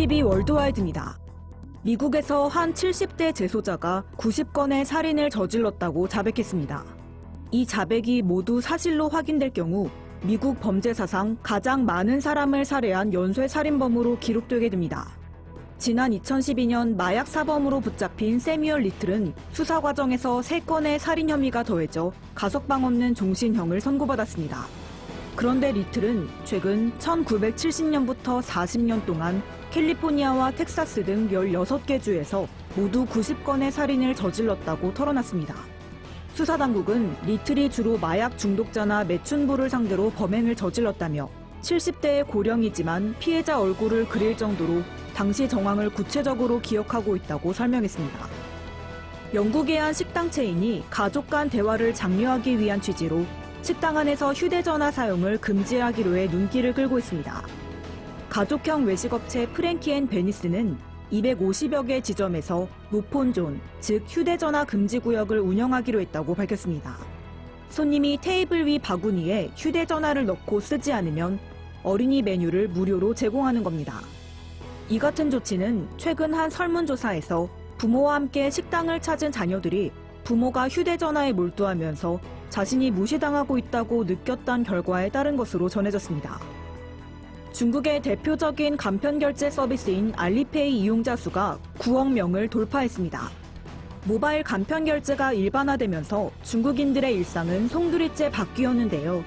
구TV 월드와이드입니다. 미국에서 한 70대 재소자가 90건의 살인을 저질렀다고 자백했습니다. 이 자백이 모두 사실로 확인될 경우 미국 범죄 사상 가장 많은 사람을 살해한 연쇄 살인범으로 기록되게 됩니다. 지난 2012년 마약 사범으로 붙잡힌 세뮤얼 리틀은 수사 과정에서 3건의 살인 혐의가 더해져 가석방 없는 종신형을 선고받았습니다. 그런데 리틀은 최근 1970년부터 40년 동안 캘리포니아와 텍사스 등 16개 주에서 모두 90건의 살인을 저질렀다고 털어놨습니다. 수사당국은 리틀이 주로 마약 중독자나 매춘부를 상대로 범행을 저질렀다며 70대의 고령이지만 피해자 얼굴을 그릴 정도로 당시 정황을 구체적으로 기억하고 있다고 설명했습니다. 영국의 한 식당 체인이 가족 간 대화를 장려하기 위한 취지로 식당 안에서 휴대전화 사용을 금지하기로 해 눈길을 끌고 있습니다. 가족형 외식업체 프랭키 앤 베니스는 250여 개 지점에서 무폰존, 즉 휴대전화 금지 구역을 운영하기로 했다고 밝혔습니다. 손님이 테이블 위 바구니에 휴대전화를 넣고 쓰지 않으면 어린이 메뉴를 무료로 제공하는 겁니다. 이 같은 조치는 최근 한 설문조사에서 부모와 함께 식당을 찾은 자녀들이 부모가 휴대전화에 몰두하면서 자신이 무시당하고 있다고 느꼈던 결과에 따른 것으로 전해졌습니다. 중국의 대표적인 간편결제 서비스인 알리페이 이용자 수가 9억 명을 돌파했습니다. 모바일 간편결제가 일반화되면서 중국인들의 일상은 송두리째 바뀌었는데요.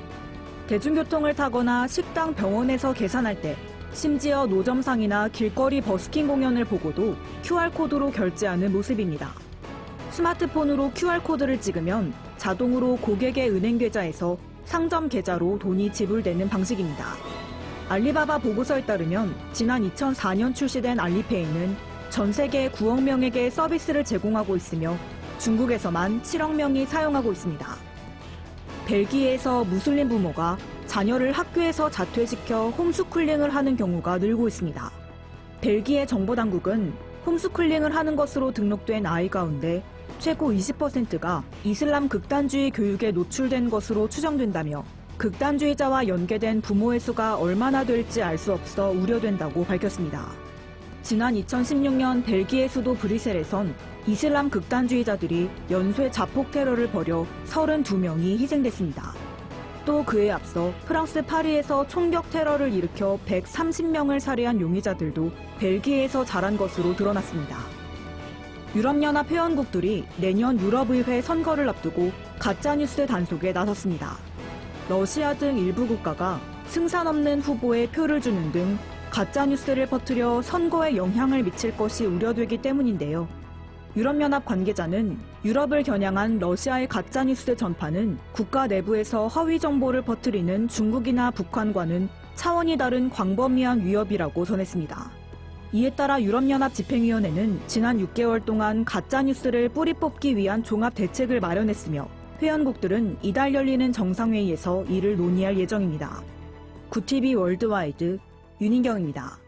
대중교통을 타거나 식당, 병원에서 계산할 때, 심지어 노점상이나 길거리 버스킹 공연을 보고도 QR코드로 결제하는 모습입니다. 스마트폰으로 QR코드를 찍으면 자동으로 고객의 은행 계좌에서 상점 계좌로 돈이 지불되는 방식입니다. 알리바바 보고서에 따르면 지난 2004년 출시된 알리페이는 전 세계 9억 명에게 서비스를 제공하고 있으며 중국에서만 7억 명이 사용하고 있습니다. 벨기에에서 무슬림 부모가 자녀를 학교에서 자퇴시켜 홈스쿨링을 하는 경우가 늘고 있습니다. 벨기에 정보당국은 홈스쿨링을 하는 것으로 등록된 아이 가운데 최고 20%가 이슬람 극단주의 교육에 노출된 것으로 추정된다며 극단주의자와 연계된 부모의 수가 얼마나 될지 알 수 없어 우려된다고 밝혔습니다. 지난 2016년 벨기에 수도 브뤼셀에선 이슬람 극단주의자들이 연쇄 자폭 테러를 벌여 32명이 희생됐습니다. 또 그에 앞서 프랑스 파리에서 총격 테러를 일으켜 130명을 살해한 용의자들도 벨기에에서 자란 것으로 드러났습니다. 유럽연합 회원국들이 내년 유럽의회 선거를 앞두고 가짜뉴스 단속에 나섰습니다. 러시아 등 일부 국가가 승산 없는 후보에 표를 주는 등 가짜뉴스를 퍼뜨려 선거에 영향을 미칠 것이 우려되기 때문인데요. 유럽연합 관계자는 유럽을 겨냥한 러시아의 가짜뉴스 전파는 국가 내부에서 허위 정보를 퍼뜨리는 중국이나 북한과는 차원이 다른 광범위한 위협이라고 전했습니다. 이에 따라 유럽연합 집행위원회는 지난 6개월 동안 가짜뉴스를 뿌리 뽑기 위한 종합 대책을 마련했으며 회원국들은 이달 열리는 정상회의에서 이를 논의할 예정입니다. 구TV 월드와이드 윤인경입니다.